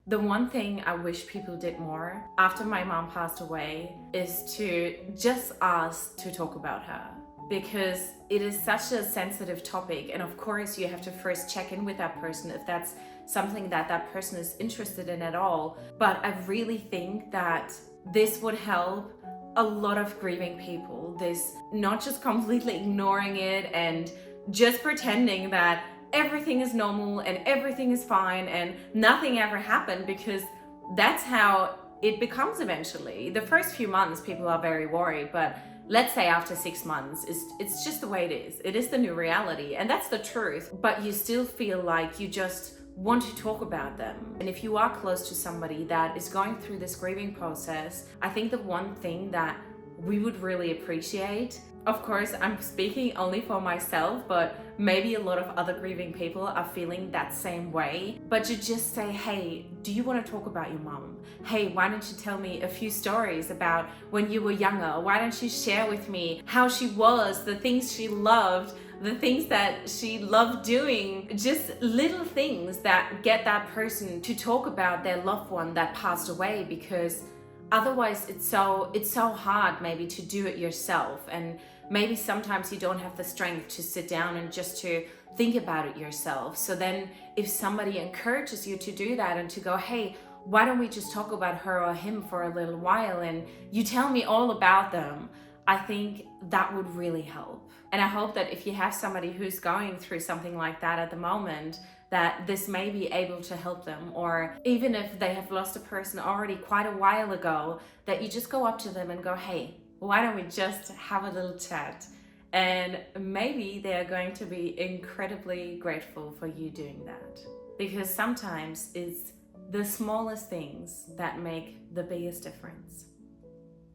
The one thing I wish people did more after my mom passed away is to just ask to talk about her, because it is such a sensitive topic. And of course, you have to first check in with that person if that's something that that person is interested in at all. But I really think that this would help a lot of grieving people. This not just completely ignoring it and just pretending that everything is normal and everything is fine and nothing ever happened, because that's how it becomes eventually. The first few months, people are very worried, but let's say after 6 months, it's just the way it is. It is the new reality, and that's the truth. But you still feel like you just want to talk about them. And if you are close to somebody that is going through this grieving process, I think the one thing that we would really appreciate, of course, I'm speaking only for myself, but maybe a lot of other grieving people are feeling that same way. But you just say, hey, do you want to talk about your mom? Hey, why don't you tell me a few stories about when you were younger? Why don't you share with me how she was, the things she loved, the things that she loved doing, just little things that get that person to talk about their loved one that passed away, because otherwise it's so hard maybe to do it yourself, and maybe sometimes you don't have the strength to sit down and just to think about it yourself. So then if somebody encourages you to do that and to go, hey, why don't we just talk about her or him for a little while and you tell me all about them, I think that would really help. And I hope that if you have somebody who's going through something like that at the moment, that this may be able to help them. Or even if they have lost a person already quite a while ago, that you just go up to them and go, hey, why don't we just have a little chat? And maybe they're going to be incredibly grateful for you doing that. Because sometimes it's the smallest things that make the biggest difference.